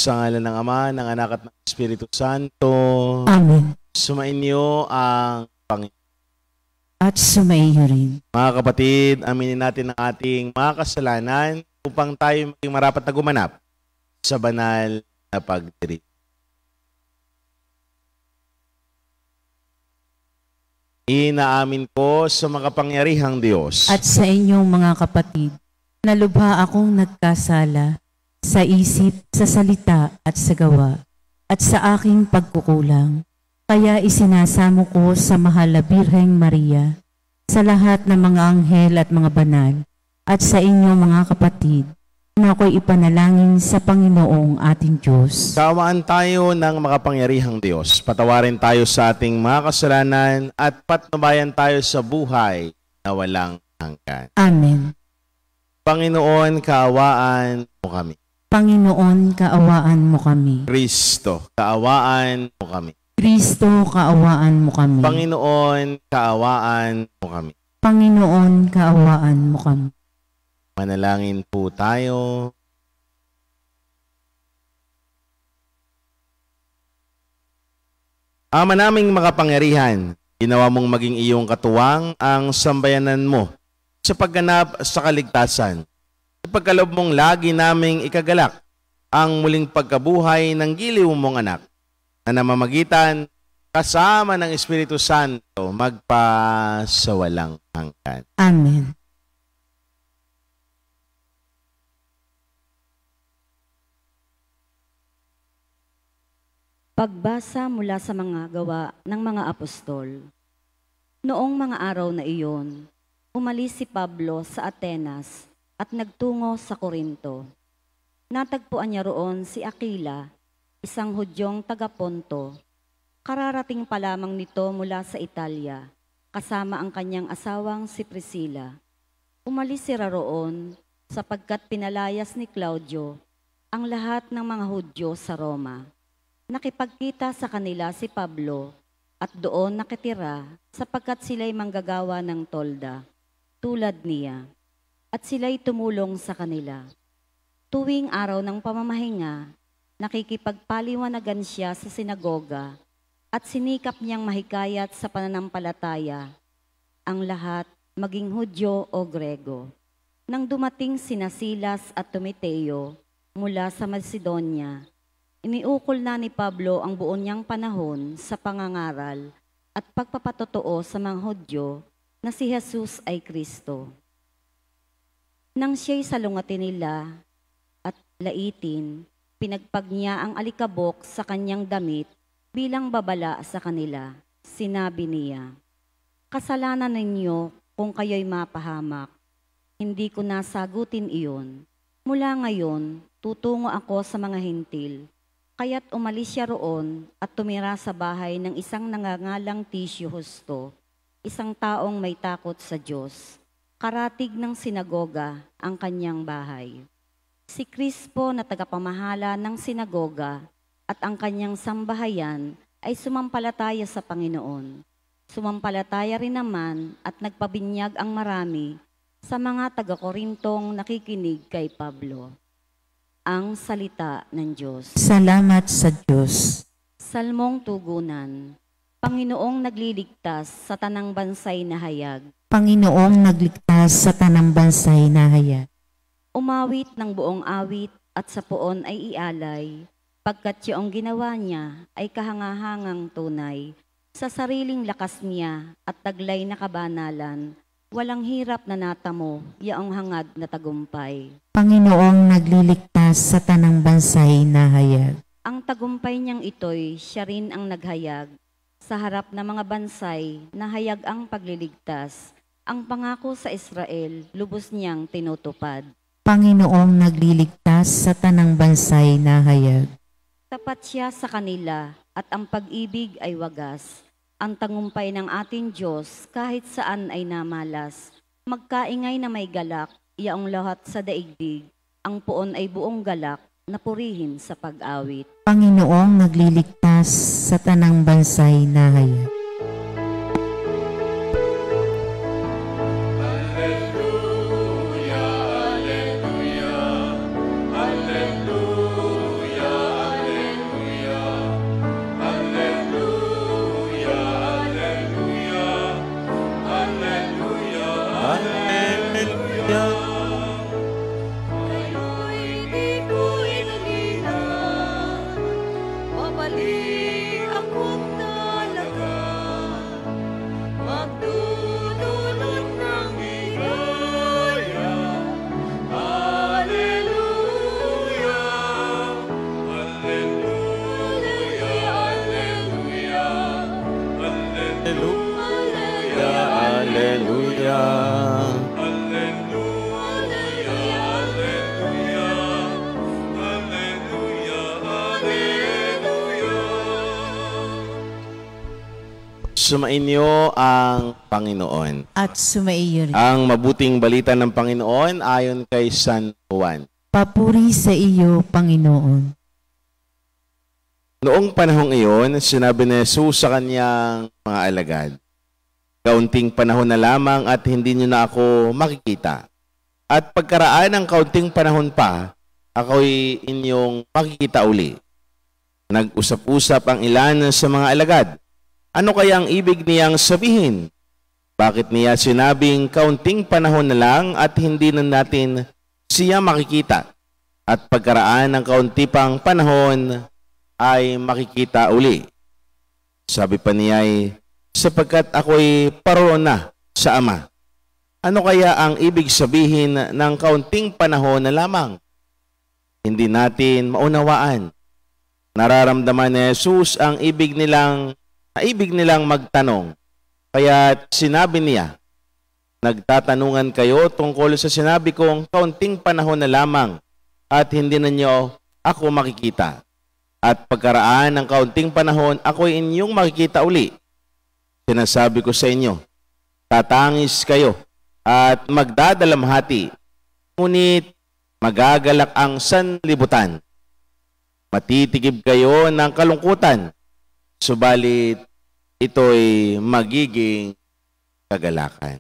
Sa ngalan ng Ama, ng Anak at ng Espiritu Santo. Amen. Sumainyo ang Panginoon. At sumaiyo rin. Mga kapatid, aminin natin ang ating mga kasalanan upang tayo maging marapat na gumanap sa banal na pagdirig. Inaamin ko sa makapangyarihang Diyos At sa inyong mga kapatid, nalubha akong nagkasala sa isip, sa salita at sa gawa, at sa aking pagkukulang. Kaya isinasamo ko sa mahal na Birheng Maria, sa lahat ng mga anghel at mga banal, at sa inyong mga kapatid, na ako'y ipanalangin sa Panginoong ating Diyos. Kaawaan tayo ng makapangyarihang Diyos. Patawarin tayo sa ating mga kasalanan at patnubayan tayo sa buhay na walang hanggan. Amen. Panginoon, kaawaan mo kami. Panginoon, kaawaan mo kami. Kristo, kaawaan mo kami. Kristo, kaawaan mo kami. Panginoon, kaawaan mo kami. Panginoon, kaawaan mo kami. Manalangin po tayo. Ama naming makapangyarihan, ginawa mong maging iyong katuwang ang sambayanan mo sa pagganap sa kaligtasan. Ipagkaloob mong lagi naming ikagalak ang muling pagkabuhay ng giliw mong anak na namamagitan kasama ng Espiritu Santo magpa sa walang hanggan. Amen. Pagbasa mula sa mga gawa ng mga apostol. Noong mga araw na iyon, umalis si Pablo sa Atenas at nagtungo sa Corinto. Natagpuan niya roon si Aquila, isang Hudyong taga-Ponto. Kararating pa lamang nito mula sa Italia, kasama ang kanyang asawang si Priscilla. Umalis sila roon sapagkat pinalayas ni Claudio ang lahat ng mga Hudyo sa Roma. Nakipagkita sa kanila si Pablo at doon nakitira sapagkat sila'y manggagawa ng tolda, tulad niya, at sila'y tumulong sa kanila. Tuwing araw ng pamamahinga, nakikipagpaliwanagan siya sa sinagoga at sinikap niyang mahikayat sa pananampalataya ang lahat, maging Hudyo o Grego. Nang dumating sina Silas at Timoteo mula sa Macedonia, iniukol na ni Pablo ang buon niyang panahon sa pangangaral at pagpapatotoo sa mga Hudyo na si Jesus ay Kristo. Nang siya'y salungatin nila at laitin, pinagpag niya ang alikabok sa kanyang damit bilang babala sa kanila. Sinabi niya, "Kasalanan ninyo kung kayo'y mapahamak. Hindi ko nasagutin iyon. Mula ngayon, tutungo ako sa mga hintil." Kaya't umalis siya roon at tumira sa bahay ng isang nangangalang Tisyo Justo, isang taong may takot sa Diyos. Karatig ng sinagoga ang kanyang bahay. Si Crispo na tagapamahala ng sinagoga at ang kanyang sambahayan ay sumampalataya sa Panginoon. Sumampalataya rin naman at nagpabinyag ang marami sa mga taga-Korintong nakikinig kay Pablo. Ang salita ng Diyos. Salamat sa Diyos. Salmong tugunan. Panginoong nagliligtas sa tanang bansay na hayag. Panginoong nagligtas sa tanang bansay na hayag. Umawit ng buong awit at sa poon ay ialay, pagkat yung ginawa niya ay kahangahangang tunay. Sa sariling lakas niya at taglay na kabanalan, walang hirap na natamo, yaong hangad na tagumpay. Panginoong nagliligtas sa tanang bansay na hayag. Ang tagumpay niyang ito'y siya rin ang naghayag. Sa harap ng mga bansay, nahayag ang pagliligtas. Ang pangako sa Israel, lubos niyang tinutupad. Panginoong nagliligtas sa tanang bansay na hayag. Tapat siya sa kanila at ang pag-ibig ay wagas. Ang tagumpay ng ating Diyos kahit saan ay namalas. Magkaingay na may galak, iyaong lahat sa daigdig. Ang poon ay buong galak na purihin sa pag-awit. Panginoong nagliligtas sa tanang bansay na hayag. Alleluia, alleluia, alleluia, Sumainyo ang Panginoon. At sumaiyo rin. Ang mabuting balita ng Panginoon ayon kay San Juan. Papuri sa iyo, Panginoon. Noong panahong iyon, sinabi ni Jesus sa kanyang mga alagad, "Kaunting panahon na lamang at hindi niyo na ako makikita. At pagkaraan ng kaunting panahon pa, ako'y inyong makikita uli." Nag-usap-usap ang ilan sa mga alagad. Ano kaya ang ibig niyang sabihin? Bakit niya sinabing kaunting panahon na lang at hindi na natin siya makikita? At pagkaraan ng kaunti pang panahon ay makikita uli. Sabi pa niya ay, sapagkat ako'y paroon na sa Ama. Ano kaya ang ibig sabihin ng kaunting panahon na lamang? Hindi natin maunawaan. Nararamdaman ni Jesus ang ibig nilang magtanong. Kaya sinabi niya, "Nagtatanungan kayo tungkol sa sinabi kong kaunting panahon na lamang at hindi na niyo ako makikita. At pagkaraan ng kaunting panahon, ako'y inyong makikita uli. Sinasabi ko sa inyo, tatangis kayo at magdadalamhati, ngunit magagalak ang sanlibutan. Matitigib kayo ng kalungkutan, subalit ito'y magiging kagalakan."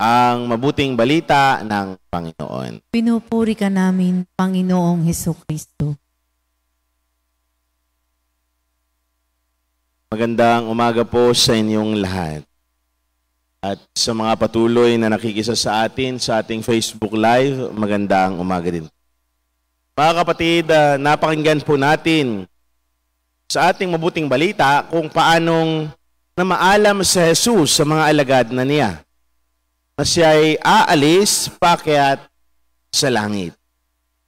Ang mabuting balita ng Panginoon. Pinupuri ka namin, Panginoong Hesukristo. Magandang umaga po sa inyong lahat. At sa mga patuloy na nakikisa sa atin sa ating Facebook Live, magandang umaga din. Mga kapatid, napakinggan po natin sa ating mabuting balita kung paanong namaalam si Jesus sa mga alagad na niya na siya ay aalis paakyat sa langit.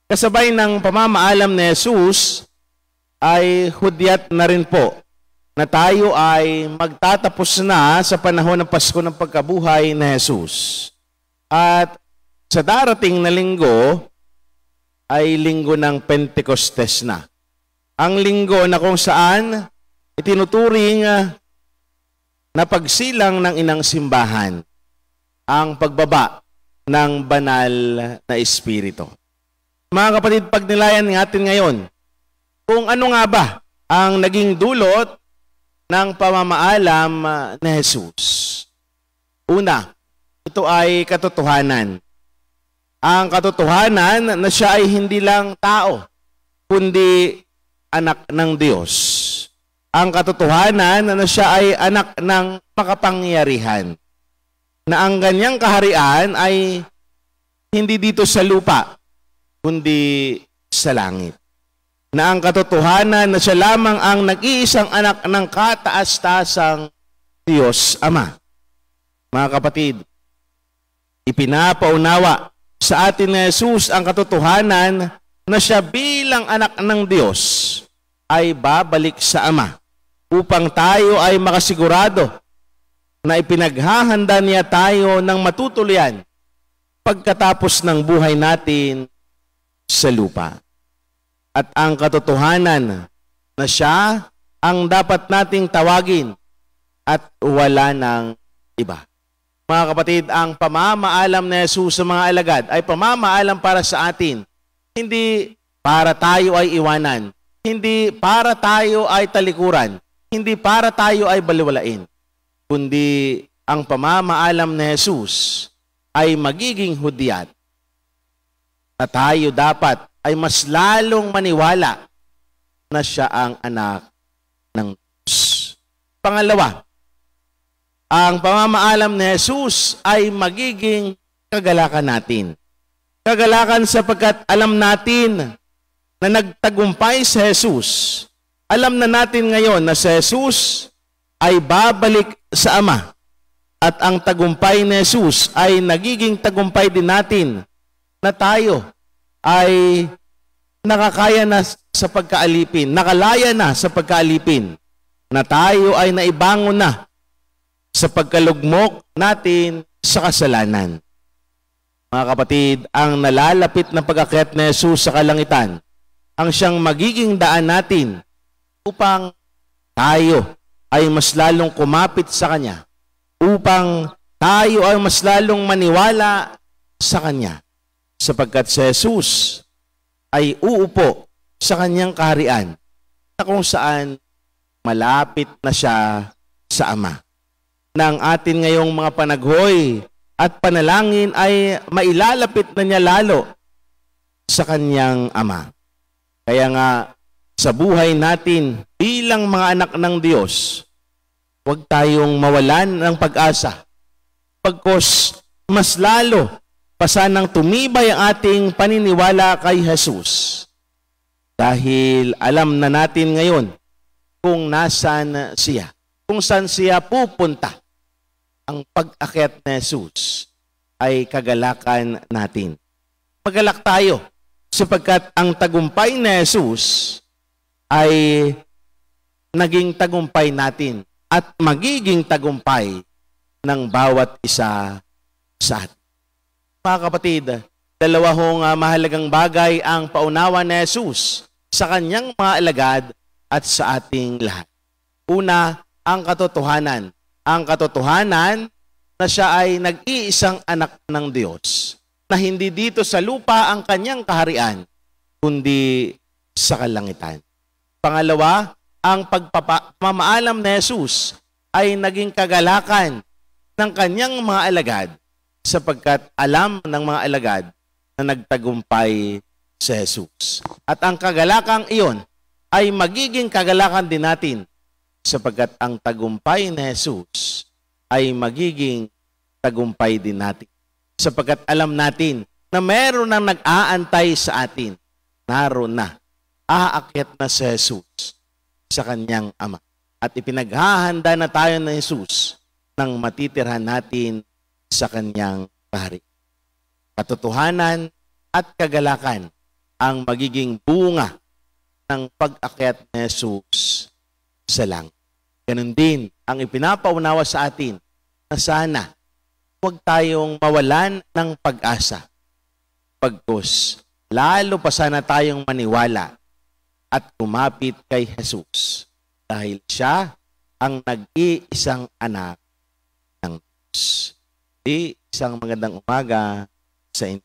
Kasabay ng pamamaalam ni Jesus ay hudyat na rin po na tayo ay magtatapos na sa panahon ng Pasko ng pagkabuhay ni Jesus. At sa darating na linggo ay linggo ng Pentecostes na. Ang linggo na kung saan itinuturing na pagsilang ng inang simbahan, ang pagbaba ng banal na espiritu. Mga kapatid, pagnilayan natin ngayon kung ano nga ba ang naging dulot ng pamamaalam ni Jesus. Una, ito ay katotohanan. Ang katotohanan na siya ay hindi lang tao, kundi anak ng Diyos. Ang katotohanan na siya ay anak ng makapangyarihan. Na ang ganyang kaharian ay hindi dito sa lupa, kundi sa langit. Na ang katotohanan na siya lamang ang nag-iisang anak ng kataas-taasang Diyos Ama. Mga kapatid, ipinapaunawa sa atin ni Jesus ang katotohanan na siya bilang anak ng Diyos ay babalik sa Ama upang tayo ay makasigurado na ipinaghahanda niya tayo ng matutuluyan pagkatapos ng buhay natin sa lupa. At ang katotohanan na siya ang dapat nating tawagin at wala ng iba. Mga kapatid, ang pamamaalam ni Jesus sa mga alagad ay pamamaalam para sa atin. Hindi para tayo ay iwanan. Hindi para tayo ay talikuran. Hindi para tayo ay baliwalain. Kundi ang pamamaalam ni Jesus ay magiging hudyat. At tayo dapat ay mas lalong maniwala na siya ang anak ng Diyos. Pangalawa, ang pamamaalam ni Jesus ay magiging kagalakan natin. Kagalakan sapagkat alam natin na nagtagumpay si Jesus. Alam na natin ngayon na si Jesus ay babalik sa Ama. At ang tagumpay ni Jesus ay nagiging tagumpay din natin na tayo ay nakakaya na sa pagkaalipin, nakalaya na sa pagkaalipin, na tayo ay naibangon na sa pagkalugmok natin sa kasalanan. Mga kapatid, ang nalalapit na pag-akyat ni Jesus sa kalangitan, ang siyang magiging daan natin upang tayo ay mas lalong kumapit sa Kanya upang tayo ay mas lalong maniwala sa Kanya. Sapagkat si Jesus ay uupo sa Kanyang kaharian na kung saan malapit na siya sa Ama. Na ang atin ngayong mga panaghoy at panalangin ay mailalapit na niya lalo sa Kanyang Ama. Kaya nga, sa buhay natin bilang mga anak ng Diyos, huwag tayong mawalan ng pag-asa. Pagkos mas lalo pa sanang tumibay ang ating paniniwala kay Jesus. Dahil alam na natin ngayon kung nasaan siya, kung saan siya pupunta. Ang pag-akyat ni Jesus ay kagalakan natin. Magalak tayo sapagkat ang tagumpay ni Jesus ay naging tagumpay natin at magiging tagumpay ng bawat isa sa atin. Mga kapatid, dalawa hong mahalagang bagay ang paunawa ni Jesus sa Kanyang mga alagad at sa ating lahat. Una, ang katotohanan. Ang katotohanan na siya ay nag-iisang anak ng Diyos, na hindi dito sa lupa ang Kanyang kaharian, kundi sa kalangitan. Pangalawa, ang pagpapamaalam ni Jesus ay naging kagalakan ng Kanyang mga alagad, sapagkat alam ng mga alagad na nagtagumpay si Jesus. At ang kagalakang iyon ay magiging kagalakan din natin, sapagkat ang tagumpay ni Jesus ay magiging tagumpay din natin. Sapagkat alam natin na meron nang nag-aantay sa atin. Naroon na. Aakyat na si Jesus sa Kanyang Ama. At ipinaghahanda na tayo ng Jesus nang matitirhan natin sa Kanyang kahari. Katotohanan at kagalakan ang magiging bunga ng pag-akyat ni Jesus sa langit. Ganun din ang ipinapaunawa sa atin na sana huwag tayong mawalan ng pag-asa. Pagkus, lalo pa sana tayong maniwala at kumapit kay Jesus dahil siya ang nag-iisang anak ng Diyos. Isang magandang umaga sa inyo.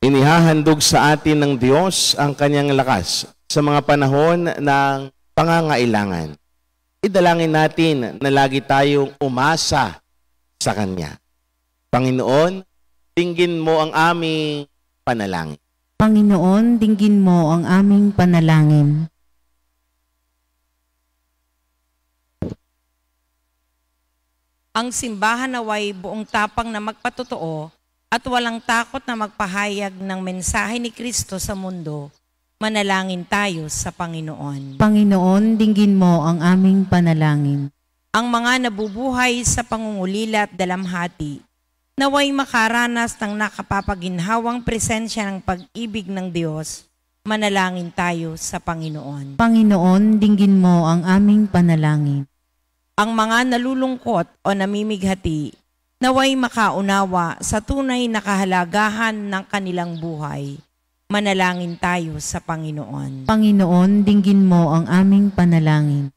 Inihahandog sa atin ng Diyos ang Kanyang lakas sa mga panahon ng pangangailangan. Idalangin natin na lagi tayong umasa sa Kanya. Panginoon, dinggin mo ang aming panalangin. Panginoon, dinggin mo ang aming panalangin. Ang simbahan naway buong tapang na magpatotoo at walang takot na magpahayag ng mensahe ni Kristo sa mundo. Manalangin tayo sa Panginoon. Panginoon, dinggin mo ang aming panalangin. Ang mga nabubuhay sa pangungulila at dalamhati, naway makaranas ng nakapapaginhawang presensya ng pag-ibig ng Diyos. Manalangin tayo sa Panginoon. Panginoon, dinggin mo ang aming panalangin. Ang mga nalulungkot o namimighati, naway makaunawa sa tunay na kahalagahan ng kanilang buhay. Manalangin tayo sa Panginoon. Panginoon, dinggin mo ang aming panalangin.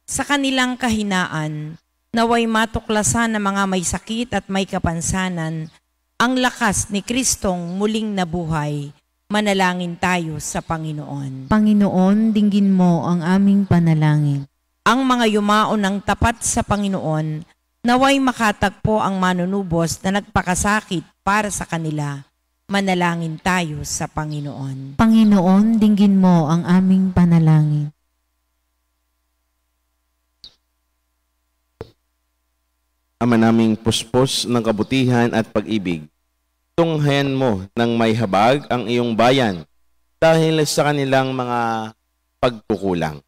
Sa kanilang kahinaan, naway matuklasan ng mga may sakit at may kapansanan ang lakas ni Kristong muling nabuhay. Manalangin tayo sa Panginoon. Panginoon, dinggin mo ang aming panalangin. Ang mga yumaon ng tapat sa Panginoon, naway makatagpo ang manunubos na nagpakasakit para sa kanila. Manalangin tayo sa Panginoon. Panginoon, dinggin mo ang aming panalangin. Ama naming puspos ng kabutihan at pag-ibig, tunghayan mo ng may habag ang iyong bayan dahil sa kanilang mga pagkukulang.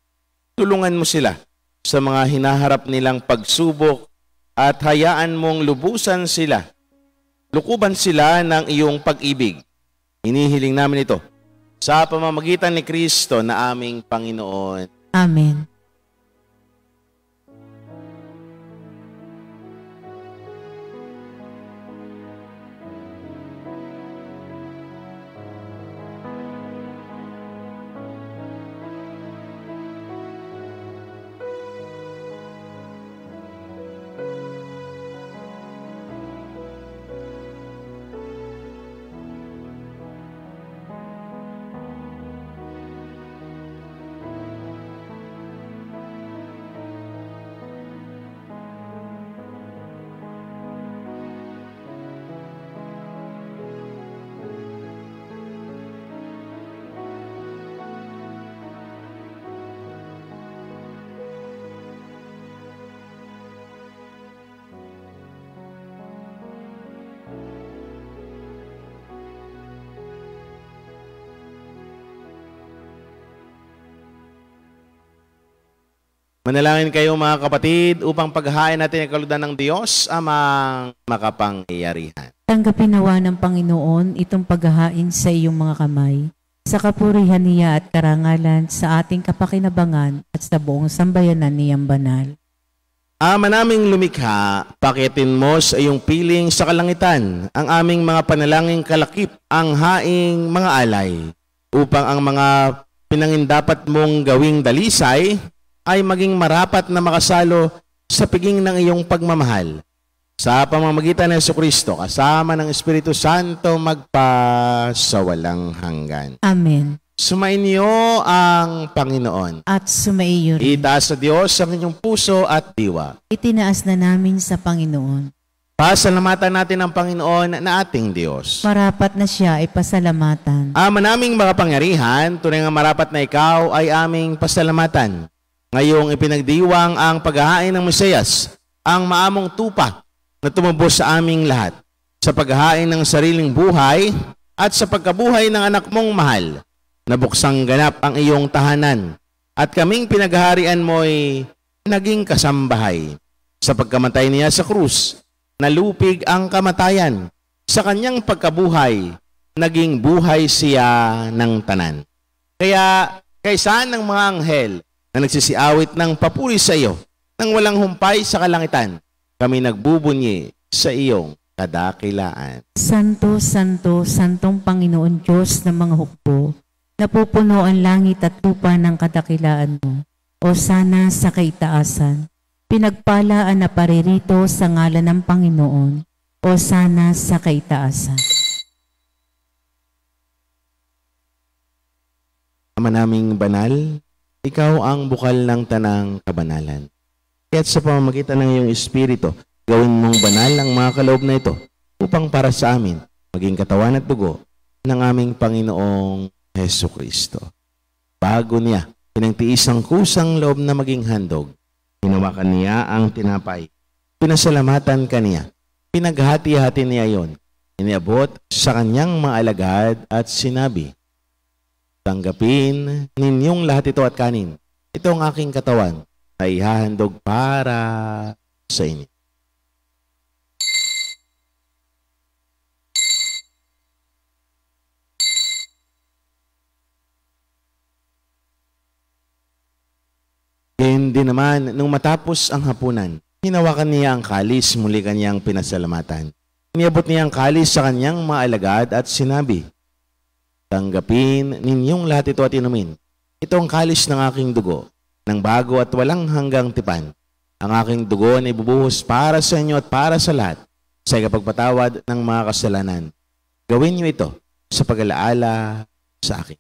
Tulungan mo sila sa mga hinaharap nilang pagsubok at hayaan mong lubusan sila. Lukuban sila ng iyong pag-ibig. Hinihiling namin ito sa pamamagitan ni Kristo na aming Panginoon. Amen. Manalangin kayo mga kapatid upang paghahain natin ang kalugdan ng Diyos amang makapangyarihan. Tanggapin nawa ng Panginoon itong paghahain sa iyong mga kamay, sa kapurihan niya at karangalan sa ating kapakinabangan at sa buong sambayanan niyang banal. Ama naming lumikha, pakitin mo sa iyong piling sa kalangitan ang aming mga panalangin kalakip, ang haing mga alay, upang ang mga pinangindapat mong gawing dalisay ay maging marapat na makasalo sa piging ng iyong pagmamahal. Sa pamamagitan ng Jesucristo, kasama ng Espiritu Santo, magpasawalang hanggan. Amen. Sumainyo ang Panginoon. At sumaiyo rin. Itaas sa Diyos ang inyong puso at diwa. Itinaas na namin sa Panginoon. Pasalamatan natin ang Panginoon na ating Diyos. Marapat na siya ay pasalamatan. Ama naming mga pangyarihan, tunay nga marapat na ikaw ay aming pasalamatan. Ngayong ipinagdiwang ang paghahain ng Mesiyas, ang maamong tupa na tumubos sa aming lahat, sa paghahain ng sariling buhay at sa pagkabuhay ng anak mong mahal. Nabuksang ganap ang iyong tahanan, at kaming pinaghaharian mo'y naging kasambahay. Sa pagkamatay niya sa krus, nalupig ang kamatayan. Sa kanyang pagkabuhay, naging buhay siya ng tanan. Kaya, kaysa ng mga anghel na nagsisiawit ng papuri sa iyo, nang walang humpay sa kalangitan, kami nagbubunyi sa iyong kadakilaan. Santo, Santo, Santong Panginoon Diyos ng mga hukbo, napupuno ang langit at lupa ng kadakilaan mo. O sana sa kaitaasan, pinagpalaan na paririto sa ngalan ng Panginoon. O sana sa kaitaasan. Ama naming banal, ikaw ang bukal ng tanang kabanalan. Kaya't sa pamamagitan ng iyong Espiritu, gawin mong banal ang mga kaloob na ito upang para sa amin maging katawan at dugo ng aming Panginoong Jesucristo. Bago niya pinagtiis ang kusang loob na maging handog, hinawakan niya ang tinapay, pinasalamatan kaniya, pinaghati-hati niya yon, iniabot sa kanyang mga alagad at sinabi, tanggapin ninyong lahat ito at kanin. Ito ang aking katawan na ihahandog para sa inyo. Gayon din naman, nung matapos ang hapunan, hinawakan niya ang kalis, muli kanyang pinasalamatan. Iniabot niya ang kalis sa kanyang mga alagad at sinabi, tanggapin ninyong lahat ito at inumin. Ito ang kalis ng aking dugo, ng bago at walang hanggang tipan. Ang aking dugo na ibubuhos para sa inyo at para sa lahat, sa ikapagpatawad ng mga kasalanan. Gawin niyo ito sa pag-alaala sa akin.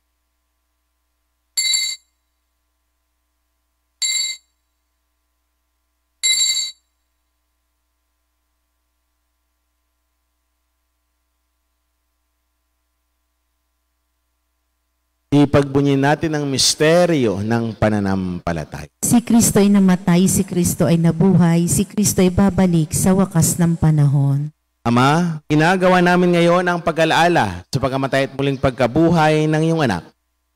Ipagbunyin natin ang misteryo ng pananampalataya. Si Kristo ay namatay, si Kristo ay nabuhay, si Kristo ay babalik sa wakas ng panahon. Ama, ginagawa namin ngayon ang pag-alaala sa pagkamatay at muling pagkabuhay ng iyong anak.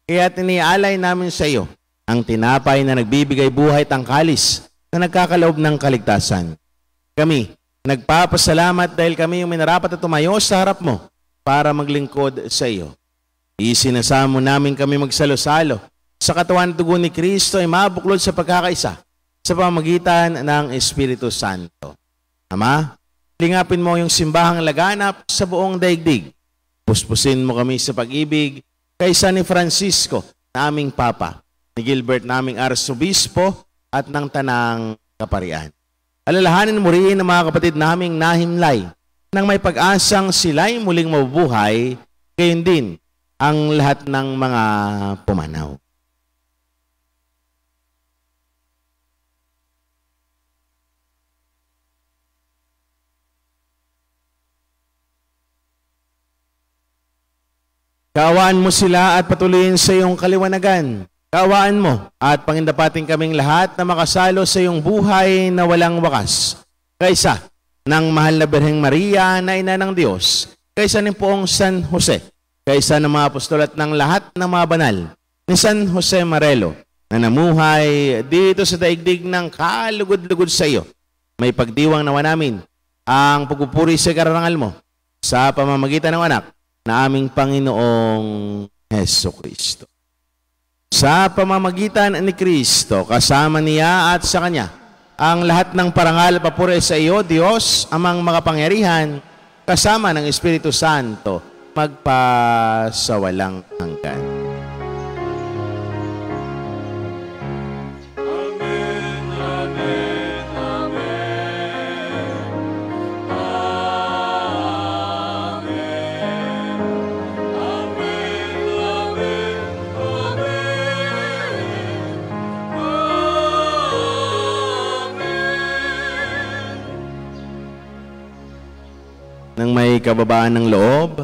Kaya tinialay namin sa iyo ang tinapay na nagbibigay buhay at ang kalis na nagkakaloob ng kaligtasan. Kami, nagpapasalamat dahil kami yung minarapat at tumayo sa harap mo para maglingkod sa iyo. Isinasamo namin kami magsalo-salo sa katawan at dugo ni Kristo ay mabuklod sa pagkakaisa sa pamamagitan ng Espiritu Santo. Ama, lingapin mo yung simbahang laganap sa buong daigdig. Puspusin mo kami sa pag-ibig kaysa ni Francisco na aming Papa, ni Gilbert naming Arsobispo at ng Tanang Kaparian. Alalahanin mo rin ang mga kapatid naming nahimlay nang may pag-asang sila'y muling mabubuhay, gayon din ang lahat ng mga pumanaw. Kaawaan mo sila at patuloyin sa iyong kaliwanagan. Kaawaan mo at pangindapating kaming lahat na makasalo sa iyong buhay na walang wakas. Kaysa ng mahal na Birheng Maria na ina ng Diyos, kaysa ni Poong San Jose, kaysa ng mga apostol at ng lahat ng mga banal, ni San Jose Marelo, na namuhay dito sa daigdig ng kalugod-lugod sa iyo. May pagdiwang nawa namin ang pagpupuri sa karangal mo sa pamamagitan ng anak na aming Panginoong Heso Kristo. Sa pamamagitan ni Kristo, kasama niya at sa Kanya, ang lahat ng parangal papuri sa iyo, Diyos, amang makapangyarihan, kasama ng Espiritu Santo, magpasawalang hanggan. Nang may kababaan ng loob,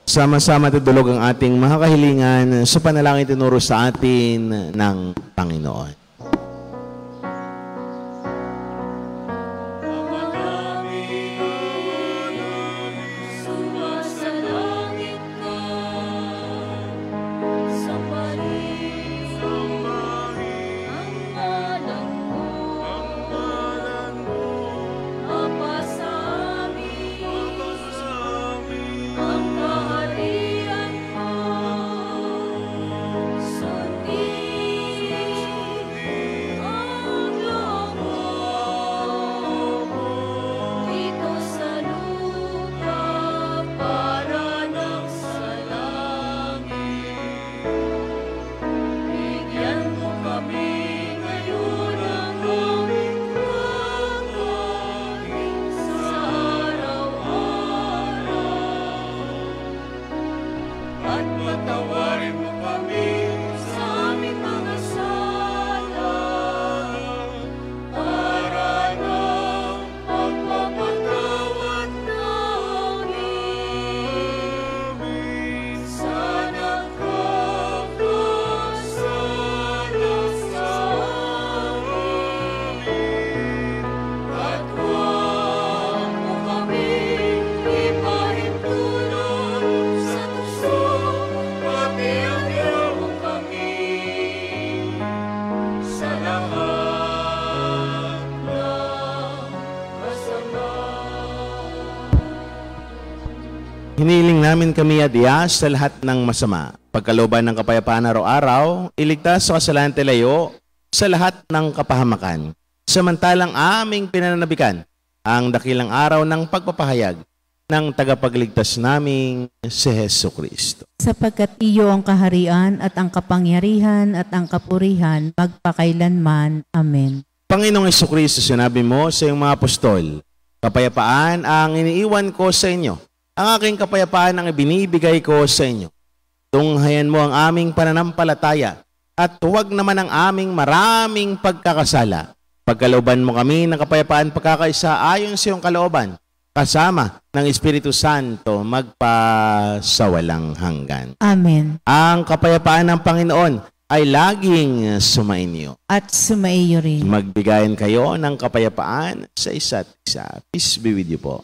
sama-sama tutulog ang ating mga kahilingan sa panalangin tinuro sa atin ng Panginoon. Hiniling namin kami adiyas sa lahat ng masama. Pagkalooban ng kapayapaan araw-araw, iligtas sa kasalanan tilayo sa lahat ng kapahamakan. Samantalang aming pinananabikan ang dakilang araw ng pagpapahayag ng tagapagligtas naming si Heso Kristo. Sapagkat iyo ang kaharian at ang kapangyarihan at ang kapurihan magpakailanman. Amen. Panginoong Heso Kristo, sinabi mo sa iyong mga apostol, kapayapaan ang iniiwan ko sa inyo. Ang aking kapayapaan ang ibinibigay ko sa inyo. Tunghayan mo ang aming pananampalataya at huwag naman ang aming maraming pagkakasala. Pagkalooban mo kami ng kapayapaan pagkakaisa ayon sa iyong kalooban, kasama ng Espiritu Santo magpasawalang hanggan. Amen. Ang kapayapaan ng Panginoon ay laging sumainyo. At sumaiyo rin. Magbigayan kayo ng kapayapaan sa isa't isa. Peace be with you po.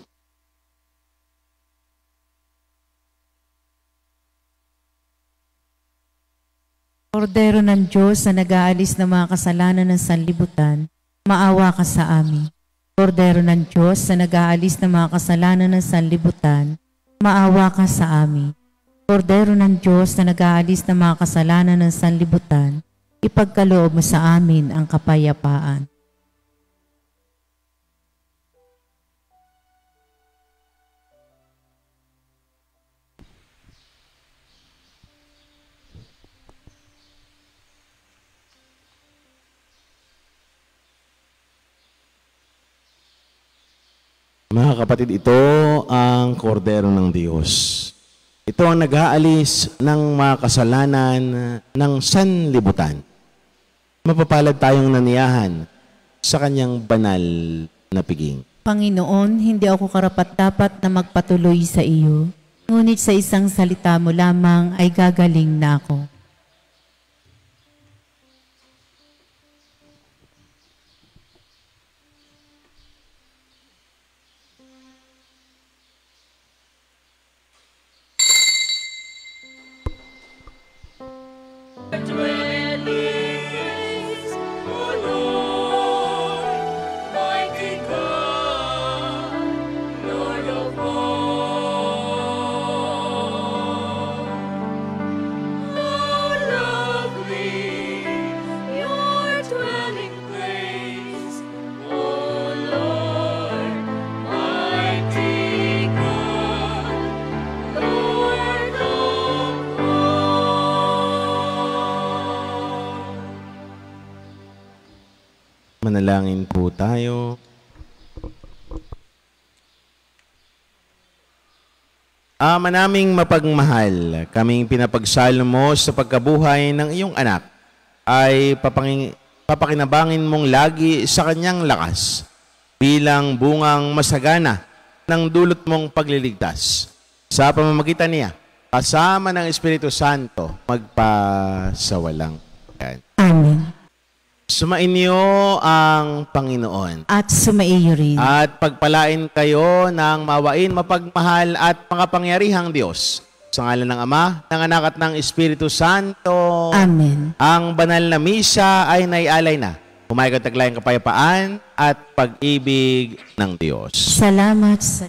Kordero ng Diyos na nag-aalis ng mga kasalanan ng sanlibutan, maawa ka sa amin. Kordero ng Diyos na nag-aalis ng mga kasalanan ng sanlibutan, maawa ka sa amin. Kordero ng Diyos na nag-aalis ng mga kasalanan ng sanlibutan, ipagkaloob mo sa amin ang kapayapaan. Mga kapatid, ito ang kordero ng Diyos. Ito ang nag-aalis ng mga kasalanan ng sanlibutan. Mapapalad tayong naniyahan sa kanyang banal na piging. Panginoon, hindi ako karapat-dapat na magpatuloy sa iyo, ngunit sa isang salita mo lamang ay gagaling na ako. Manalangin po tayo. Ama naming mapagmahal, kaming pinapagsalo mo sa pagkabuhay ng iyong anak ay papakinabangin mong lagi sa kanyang lakas bilang bungang masagana ng dulot mong pagliligtas. Sa pamamagitan niya, kasama ng Espiritu Santo, magpasawalang yan. Amen. Sumainyo ang Panginoon. At sumaiyo rin. At pagpalain kayo ng mawain, mapagmahal at makapangyarihang Diyos. Sa ngalan ng Ama, ng Anak at ng Espiritu Santo. Amen. Ang banal na misa ay naialay na. Humayo at taglayang kapayapaan at pag-ibig ng Diyos. Salamat sa